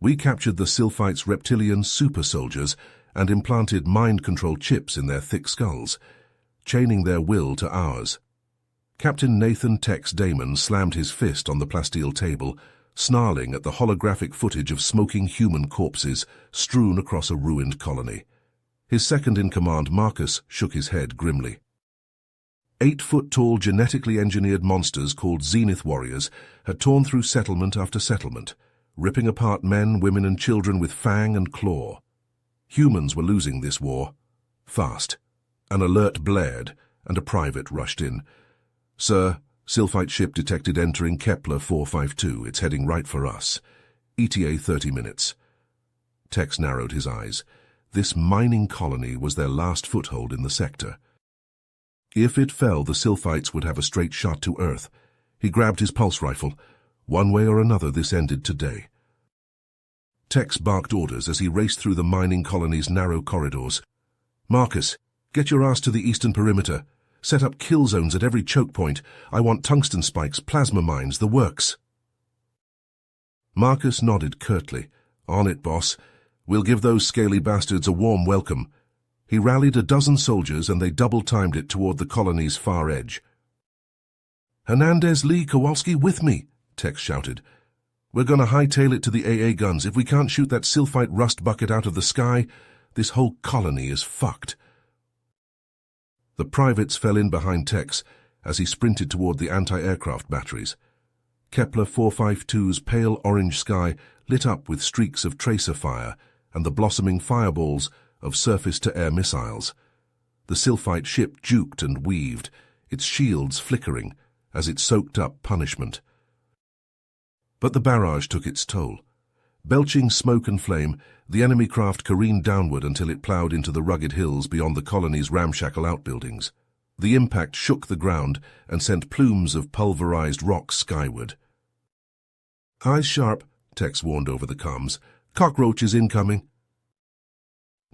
We captured the Sylphites' reptilian super soldiers and implanted mind-control chips in their thick skulls, chaining their will to ours. Captain Nathan Tex Damon slammed his fist on the plasteel table, snarling at the holographic footage of smoking human corpses strewn across a ruined colony. His second-in-command, Marcus, shook his head grimly. 8-foot-tall genetically engineered monsters called Zenith Warriors had torn through settlement after settlement, ripping apart men, women, and children with fang and claw. Humans were losing this war. Fast. An alert blared, and a private rushed in. "Sir, Sylphite ship detected entering Kepler 452. It's heading right for us. ETA 30 minutes. Tex narrowed his eyes. This mining colony was their last foothold in the sector. If it fell, the Sylphites would have a straight shot to Earth. He grabbed his pulse rifle. One way or another, this ended today. Tex barked orders as he raced through the mining colony's narrow corridors. "Marcus, get your ass to the eastern perimeter. Set up kill zones at every choke point. I want tungsten spikes, plasma mines, the works." Marcus nodded curtly. "On it, boss. We'll give those scaly bastards a warm welcome." He rallied a dozen soldiers and they double-timed it toward the colony's far edge. "Hernandez, Lee, Kowalski, with me," Tex shouted. "We're going to hightail it to the AA guns. If we can't shoot that Sylphite rust bucket out of the sky, this whole colony is fucked." The privates fell in behind Tex as he sprinted toward the anti-aircraft batteries. Kepler 452's pale orange sky lit up with streaks of tracer fire and the blossoming fireballs of surface-to-air missiles. The Sylphite ship juked and weaved, its shields flickering as it soaked up punishment. But the barrage took its toll. Belching smoke and flame, the enemy craft careened downward until it ploughed into the rugged hills beyond the colony's ramshackle outbuildings. The impact shook the ground and sent plumes of pulverized rock skyward. "Eyes sharp," Tex warned over the comms. "Cockroaches incoming."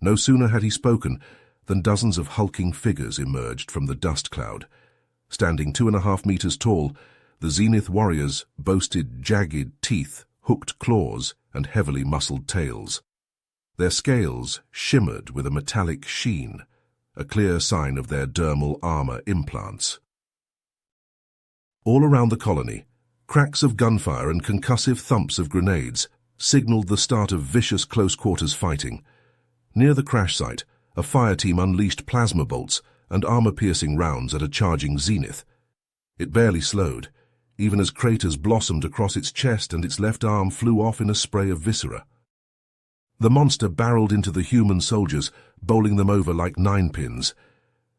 No sooner had he spoken than dozens of hulking figures emerged from the dust cloud. Standing 2.5 meters tall, the Zenith Warriors boasted jagged teeth, hooked claws, and heavily muscled tails. Their scales shimmered with a metallic sheen, a clear sign of their dermal armor implants. All around the colony, cracks of gunfire and concussive thumps of grenades signaled the start of vicious close-quarters fighting. Near the crash site, a fire team unleashed plasma bolts and armor-piercing rounds at a charging Zenith. It barely slowed, even as craters blossomed across its chest and its left arm flew off in a spray of viscera. The monster barreled into the human soldiers, bowling them over like ninepins.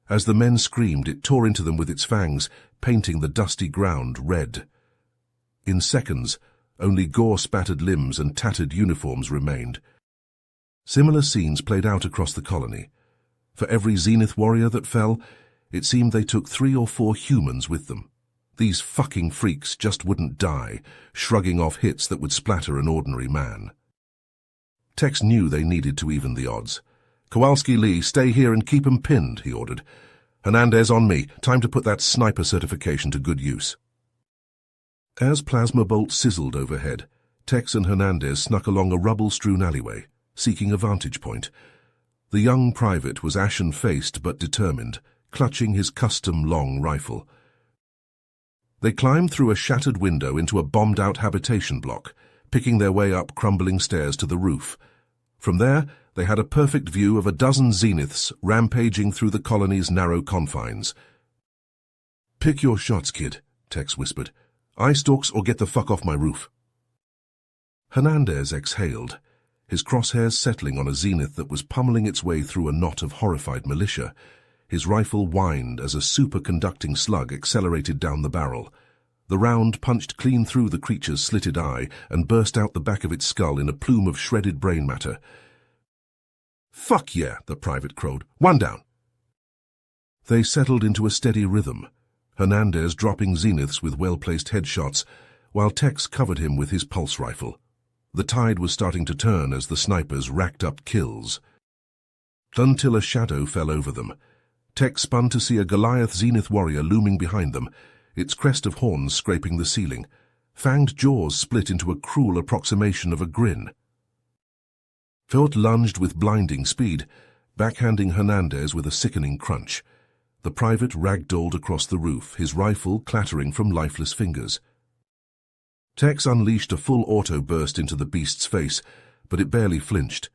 As the men screamed, it tore into them with its fangs, painting the dusty ground red. In seconds, only gore-spattered limbs and tattered uniforms remained. Similar scenes played out across the colony. For every Zenith warrior that fell, it seemed they took 3 or 4 humans with them. These fucking freaks just wouldn't die, shrugging off hits that would splatter an ordinary man. Tex knew they needed to even the odds. "Kowalski, Lee, stay here and keep 'em pinned," he ordered. "Hernandez, on me. Time to put that sniper certification to good use." As plasma bolts sizzled overhead, Tex and Hernandez snuck along a rubble-strewn alleyway, seeking a vantage point. The young private was ashen-faced but determined, clutching his custom long rifle. They climbed through a shattered window into a bombed-out habitation block, picking their way up crumbling stairs to the roof. From there, they had a perfect view of a dozen Zeniths rampaging through the colony's narrow confines. "Pick your shots, kid," Tex whispered. "Eye stalks or get the fuck off my roof." Hernandez exhaled, his crosshairs settling on a Zenith that was pummeling its way through a knot of horrified militia. His rifle whined as a superconducting slug accelerated down the barrel. The round punched clean through the creature's slitted eye and burst out the back of its skull in a plume of shredded brain matter. "Fuck yeah," the private crowed. "One down." They settled into a steady rhythm, Hernandez dropping Zeniths with well-placed headshots, while Tex covered him with his pulse rifle. The tide was starting to turn as the snipers racked up kills. Until a shadow fell over them. Tex spun to see a Goliath Zenith warrior looming behind them, its crest of horns scraping the ceiling. Fanged jaws split into a cruel approximation of a grin. Fort lunged with blinding speed, backhanding Hernandez with a sickening crunch. The private ragdolled across the roof, his rifle clattering from lifeless fingers. Tex unleashed a full auto burst into the beast's face, but it barely flinched.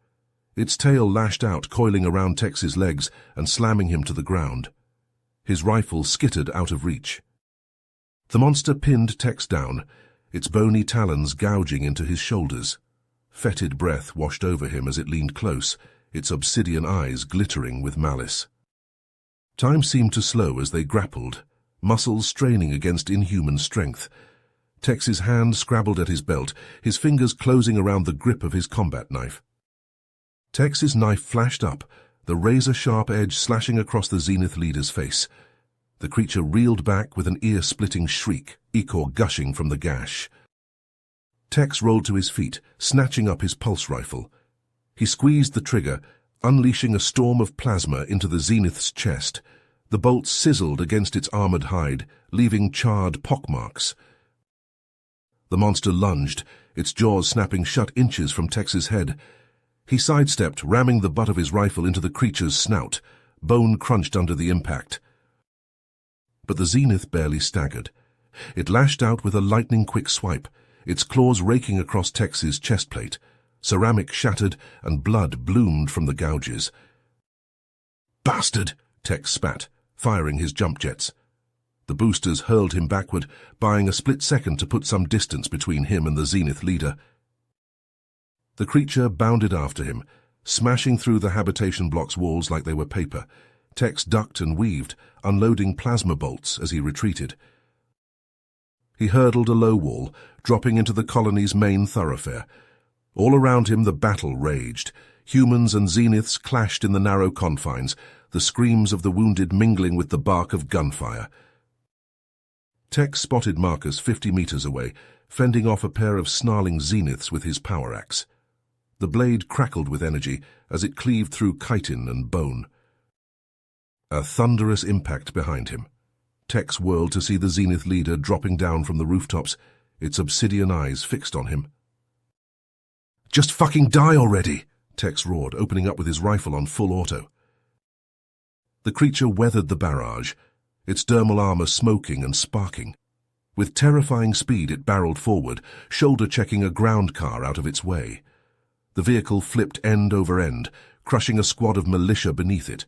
Its tail lashed out, coiling around Tex's legs and slamming him to the ground. His rifle skittered out of reach. The monster pinned Tex down, its bony talons gouging into his shoulders. Fetid breath washed over him as it leaned close, its obsidian eyes glittering with malice. Time seemed to slow as they grappled, muscles straining against inhuman strength. Tex's hand scrabbled at his belt, his fingers closing around the grip of his combat knife. Tex's knife flashed up, the razor-sharp edge slashing across the Zenith leader's face. The creature reeled back with an ear-splitting shriek, ichor gushing from the gash. Tex rolled to his feet, snatching up his pulse rifle. He squeezed the trigger, unleashing a storm of plasma into the Zenith's chest. The bolts sizzled against its armored hide, leaving charred pockmarks. The monster lunged, its jaws snapping shut inches from Tex's head. He sidestepped, ramming the butt of his rifle into the creature's snout. Bone crunched under the impact. But the Zenith barely staggered. It lashed out with a lightning-quick swipe, its claws raking across Tex's chestplate. Ceramic shattered, and blood bloomed from the gouges. "Bastard!" Tex spat, firing his jump jets. The boosters hurled him backward, buying a split second to put some distance between him and the Zenith leader. The creature bounded after him, smashing through the habitation block's walls like they were paper. Tex ducked and weaved, unloading plasma bolts as he retreated. He hurdled a low wall, dropping into the colony's main thoroughfare. All around him the battle raged. Humans and Zeniths clashed in the narrow confines, the screams of the wounded mingling with the bark of gunfire. Tex spotted Marcus 50 meters away, fending off a pair of snarling Zeniths with his power axe. The blade crackled with energy as it cleaved through chitin and bone. A thunderous impact behind him. Tex whirled to see the Zenith leader dropping down from the rooftops, its obsidian eyes fixed on him. "Just fucking die already!" Tex roared, opening up with his rifle on full auto. The creature weathered the barrage, its dermal armor smoking and sparking. With terrifying speed it barreled forward, shoulder-checking a ground car out of its way. The vehicle flipped end over end, crushing a squad of militia beneath it.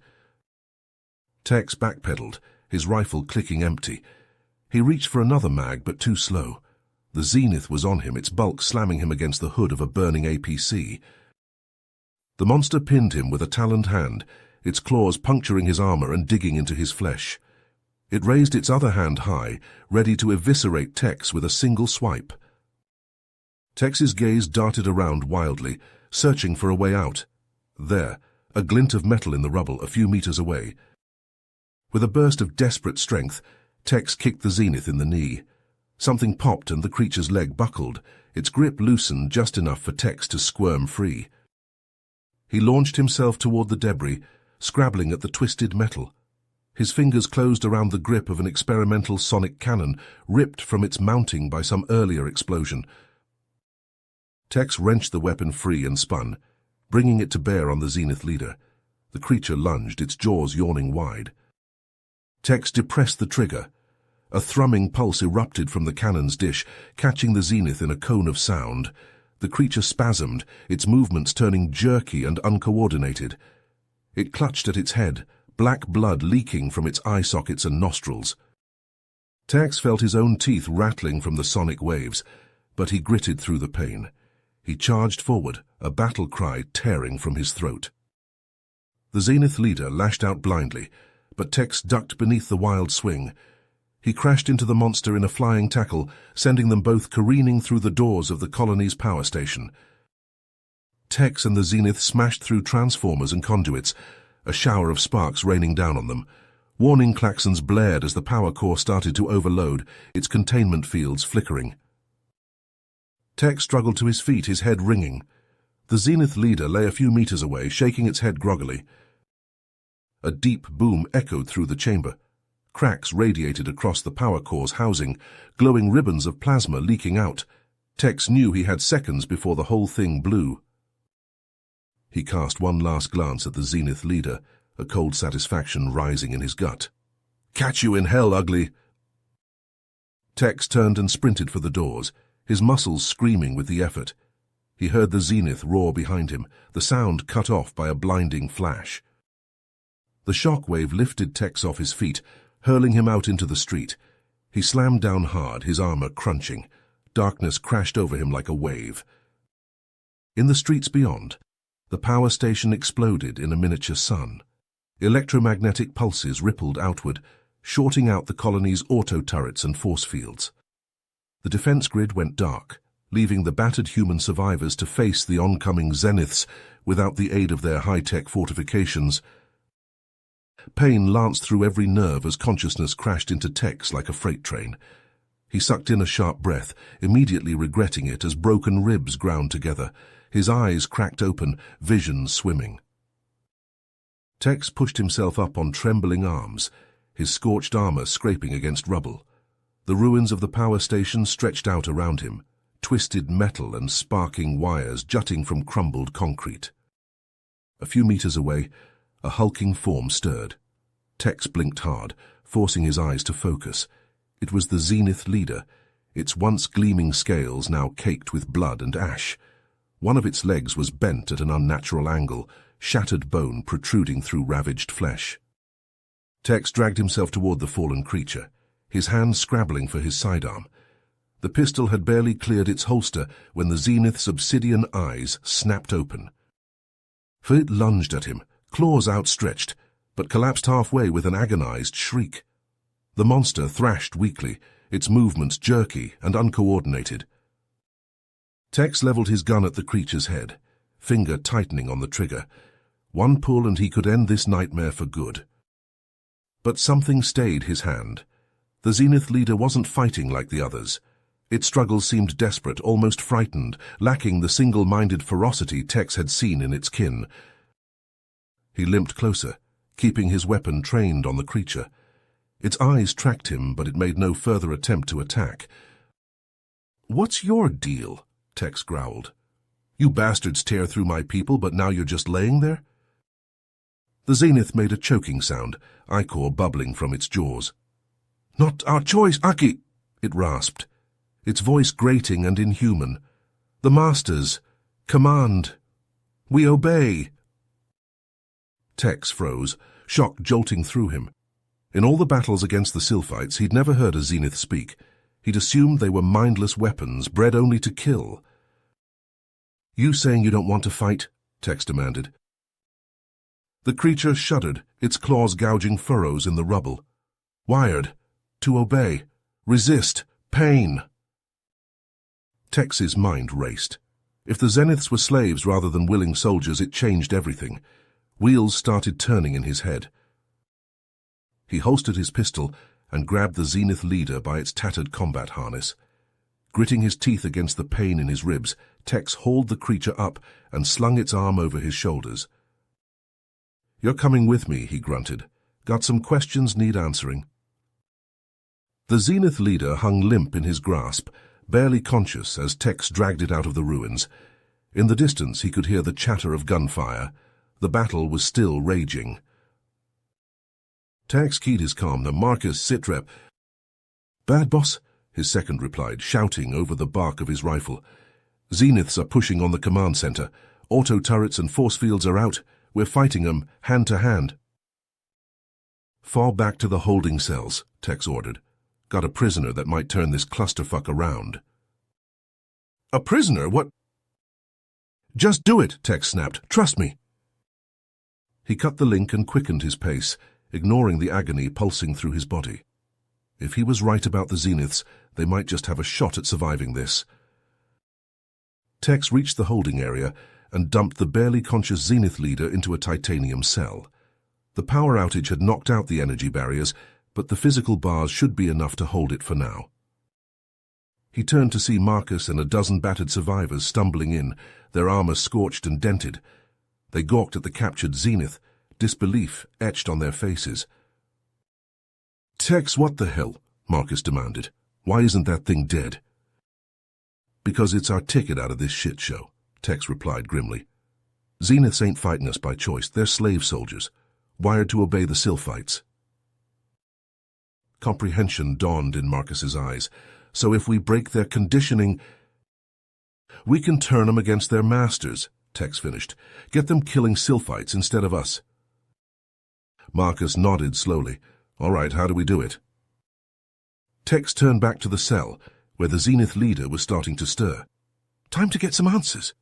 Tex backpedaled, his rifle clicking empty. He reached for another mag, but too slow. The Zenith was on him, its bulk slamming him against the hood of a burning APC. The monster pinned him with a taloned hand, its claws puncturing his armor and digging into his flesh. It raised its other hand high, ready to eviscerate Tex with a single swipe. Tex's gaze darted around wildly, searching for a way out. There, a glint of metal in the rubble a few meters away. With a burst of desperate strength, Tex kicked the Zenith in the knee. Something popped and the creature's leg buckled, its grip loosened just enough for Tex to squirm free. He launched himself toward the debris, scrabbling at the twisted metal. His fingers closed around the grip of an experimental sonic cannon, ripped from its mounting by some earlier explosion. Tex wrenched the weapon free and spun, bringing it to bear on the Zenith leader. The creature lunged, its jaws yawning wide. Tex depressed the trigger. A thrumming pulse erupted from the cannon's dish, catching the Zenith in a cone of sound. The creature spasmed, its movements turning jerky and uncoordinated. It clutched at its head, black blood leaking from its eye sockets and nostrils. Tex felt his own teeth rattling from the sonic waves, but he gritted through the pain. He charged forward, a battle cry tearing from his throat. The Zenith leader lashed out blindly, but Tex ducked beneath the wild swing. He crashed into the monster in a flying tackle, sending them both careening through the doors of the colony's power station. Tex and the Zenith smashed through transformers and conduits, a shower of sparks raining down on them. Warning klaxons blared as the power core started to overload, its containment fields flickering. Tex struggled to his feet, his head ringing. The Zenith leader lay a few meters away, shaking its head groggily. A deep boom echoed through the chamber. Cracks radiated across the power core's housing, glowing ribbons of plasma leaking out. Tex knew he had seconds before the whole thing blew. He cast one last glance at the Zenith leader, a cold satisfaction rising in his gut. "Catch you in hell, ugly!" Tex turned and sprinted for the doors, his muscles screaming with the effort. He heard the Zenith roar behind him, the sound cut off by a blinding flash. The shockwave lifted Tex off his feet, hurling him out into the street. He slammed down hard, his armor crunching. Darkness crashed over him like a wave. In the streets beyond, the power station exploded in a miniature sun. Electromagnetic pulses rippled outward, shorting out the colony's auto-turrets and force fields. The defense grid went dark, leaving the battered human survivors to face the oncoming Zeniths without the aid of their high-tech fortifications. Pain lanced through every nerve as consciousness crashed into Tex like a freight train. He sucked in a sharp breath, immediately regretting it as broken ribs ground together, his eyes cracked open, vision swimming. Tex pushed himself up on trembling arms, his scorched armor scraping against rubble. The ruins of the power station stretched out around him, twisted metal and sparking wires jutting from crumbled concrete. A few meters away, a hulking form stirred. Tex blinked hard, forcing his eyes to focus. It was the Zenith leader, its once gleaming scales now caked with blood and ash. One of its legs was bent at an unnatural angle, shattered bone protruding through ravaged flesh. Tex dragged himself toward the fallen creature, his hand scrabbling for his sidearm. The pistol had barely cleared its holster when the Zenith's obsidian eyes snapped open. For it lunged at him, claws outstretched, but collapsed halfway with an agonized shriek. The monster thrashed weakly, its movements jerky and uncoordinated. Tex leveled his gun at the creature's head, finger tightening on the trigger. One pull and he could end this nightmare for good. But something stayed his hand. The Zenith leader wasn't fighting like the others. Its struggle seemed desperate, almost frightened, lacking the single-minded ferocity Tex had seen in its kin. He limped closer, keeping his weapon trained on the creature. Its eyes tracked him, but it made no further attempt to attack. "What's your deal?" Tex growled. "You bastards tear through my people, but now you're just laying there?" The Zenith made a choking sound, ichor bubbling from its jaws. "Not our choice, Aki!" it rasped, its voice grating and inhuman. "The Master's command. We obey." Tex froze, shock jolting through him. In all the battles against the Sylphites, he'd never heard a Zenith speak. He'd assumed they were mindless weapons, bred only to kill. "You saying you don't want to fight?" Tex demanded. The creature shuddered, its claws gouging furrows in the rubble. "Wired. To obey. Resist. Pain." Tex's mind raced. If the Zeniths were slaves rather than willing soldiers, it changed everything. Wheels started turning in his head. He holstered his pistol and grabbed the Zenith leader by its tattered combat harness. Gritting his teeth against the pain in his ribs, Tex hauled the creature up and slung its arm over his shoulders. "You're coming with me," he grunted. "Got some questions need answering." The Zenith leader hung limp in his grasp, barely conscious as Tex dragged it out of the ruins. In the distance he could hear the chatter of gunfire. The battle was still raging. Tex keyed his comm. "The Marcus, sitrep." "Bad, boss," his second replied, shouting over the bark of his rifle. "Zeniths are pushing on the command center. Auto turrets and force fields are out. We're fighting them, hand to hand." "Fall back to the holding cells," Tex ordered. "Got a prisoner that might turn this clusterfuck around." "A prisoner? What?" "Just do it," Tex snapped. "Trust me." He cut the link and quickened his pace, ignoring the agony pulsing through his body. If he was right about the Zeniths, they might just have a shot at surviving this. Tex reached the holding area and dumped the barely conscious Zenith leader into a titanium cell. The power outage had knocked out the energy barriers, but the physical bars should be enough to hold it for now. He turned to see Marcus and a dozen battered survivors stumbling in, their armor scorched and dented. They gawked at the captured Zenith, disbelief etched on their faces. "Tex, what the hell?" Marcus demanded. "Why isn't that thing dead?" "Because it's our ticket out of this shit show," Tex replied grimly. Zeniths ain't fighting us by choice. They're slave soldiers, wired to obey the Sylphites. Comprehension dawned in Marcus's eyes. So if we break their conditioning, we can turn them against their masters, Tex finished. Get them killing Sylphites instead of us. Marcus nodded slowly. All right, how do we do it? Tex turned back to the cell, where the Zenith leader was starting to stir. Time to get some answers.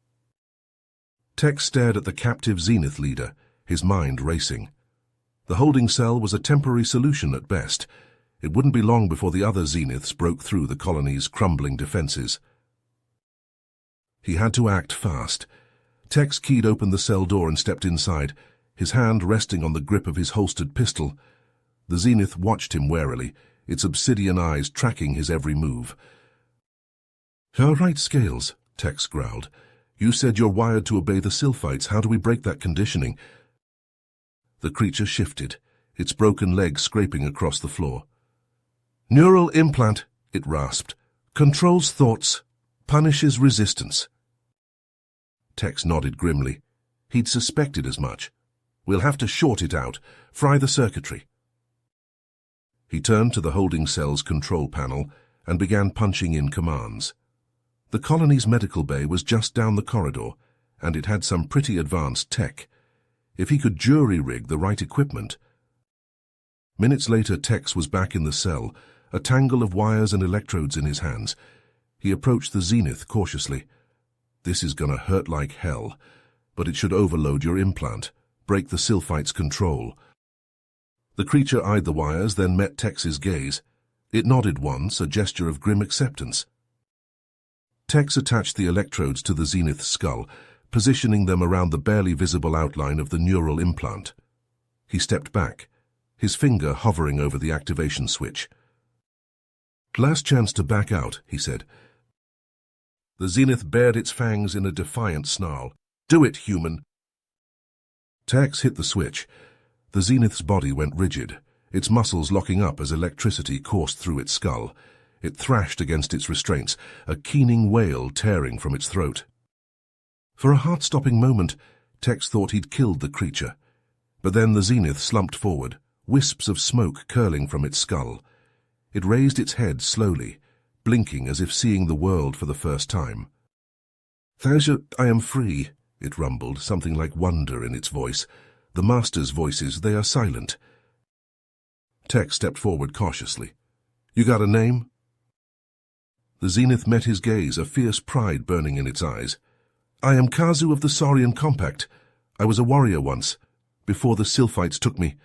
Tex stared at the captive Zenith leader, his mind racing. The holding cell was a temporary solution at best. It wouldn't be long before the other Zeniths broke through the colony's crumbling defenses. He had to act fast. Tex keyed open the cell door and stepped inside, his hand resting on the grip of his holstered pistol. The Zenith watched him warily, its obsidian eyes tracking his every move. All right, Scales, Tex growled. You said you're wired to obey the Sylphites. How do we break that conditioning? The creature shifted, its broken leg scraping across the floor. Neural implant, it rasped. Controls thoughts, punishes resistance. Tex nodded grimly. He'd suspected as much. We'll have to short it out, fry the circuitry. He turned to the holding cell's control panel and began punching in commands. The colony's medical bay was just down the corridor, and it had some pretty advanced tech. If he could jury-rig the right equipment... Minutes later, Tex was back in the cell, a tangle of wires and electrodes in his hands. He approached the Zenith cautiously. This is gonna hurt like hell, but it should overload your implant, break the Sylphite's control. The creature eyed the wires, then met Tex's gaze. It nodded once, a gesture of grim acceptance. Tex attached the electrodes to the Zenith's skull, positioning them around the barely visible outline of the neural implant. He stepped back, his finger hovering over the activation switch. Last chance to back out, he said. The Zenith bared its fangs in a defiant snarl. Do it, human! Tex hit the switch. The Zenith's body went rigid, its muscles locking up as electricity coursed through its skull. It thrashed against its restraints, a keening wail tearing from its throat. For a heart-stopping moment, Tex thought he'd killed the creature. But then the Zenith slumped forward, wisps of smoke curling from its skull. It raised its head slowly, blinking as if seeing the world for the first time. Thasia, I am free, it rumbled, something like wonder in its voice. The Master's voices, they are silent. Tex stepped forward cautiously. You got a name? The Zenith met his gaze, a fierce pride burning in its eyes. I am Kazu of the Saurian Compact. I was a warrior once, before the Sylphites took me.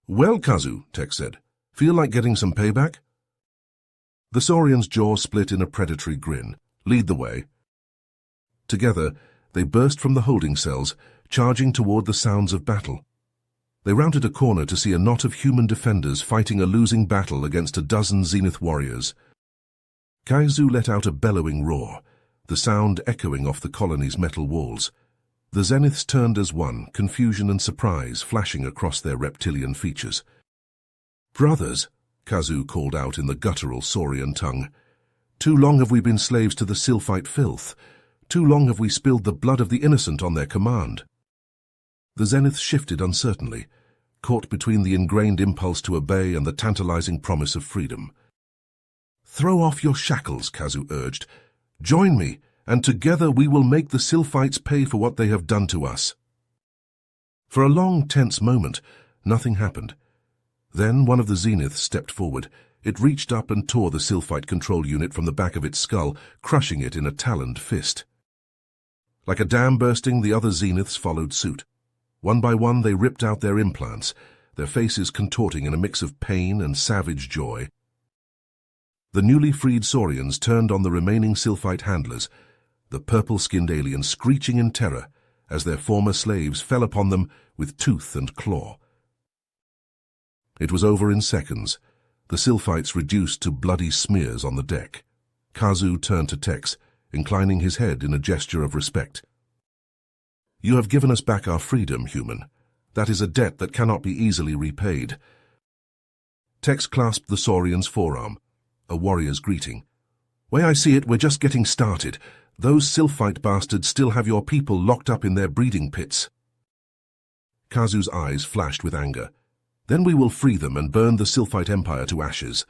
Well, Kazu, Tex said, feel like getting some payback? The Saurian's jaw split in a predatory grin. Lead the way. Together, they burst from the holding cells, charging toward the sounds of battle. They rounded a corner to see a knot of human defenders fighting a losing battle against a dozen Zenith warriors. Kazu let out a bellowing roar, the sound echoing off the colony's metal walls. The Zeniths turned as one, confusion and surprise flashing across their reptilian features. Brothers, Kazu called out in the guttural Saurian tongue. Too long have we been slaves to the Sylphite filth. Too long have we spilled the blood of the innocent on their command. The Zeniths shifted uncertainly, caught between the ingrained impulse to obey and the tantalizing promise of freedom. Throw off your shackles, Kazu urged. Join me, and together we will make the Sylphites pay for what they have done to us. For a long, tense moment, nothing happened. Then one of the Zeniths stepped forward. It reached up and tore the Sylphite control unit from the back of its skull, crushing it in a taloned fist. Like a dam bursting, the other Zeniths followed suit. One by one they ripped out their implants, their faces contorting in a mix of pain and savage joy. The newly freed Saurians turned on the remaining Sylphite handlers, the purple-skinned aliens screeching in terror as their former slaves fell upon them with tooth and claw. It was over in seconds, the Sylphites reduced to bloody smears on the deck. Kazu turned to Tex, inclining his head in a gesture of respect. You have given us back our freedom, human. That is a debt that cannot be easily repaid. Tex clasped the Saurian's forearm, a warrior's greeting. Way I see it, we're just getting started. Those Sylphite bastards still have your people locked up in their breeding pits. Kazu's eyes flashed with anger. Then we will free them and burn the Sylphite Empire to ashes.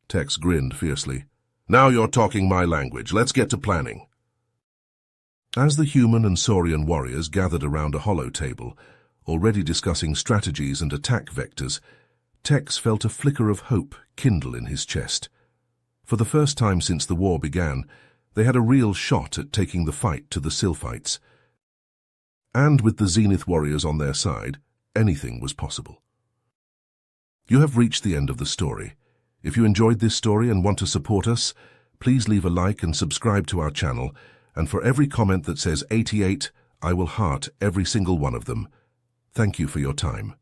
Tex grinned fiercely. Now you're talking my language. Let's get to planning. As the human and Saurian warriors gathered around a hollow table, already discussing strategies and attack vectors, Tex felt a flicker of hope kindle in his chest. For the first time since the war began, they had a real shot at taking the fight to the Sylphites. And with the Zenith warriors on their side, anything was possible. You have reached the end of the story. If you enjoyed this story and want to support us, please leave a like and subscribe to our channel, and for every comment that says 88, I will heart every single one of them. Thank you for your time.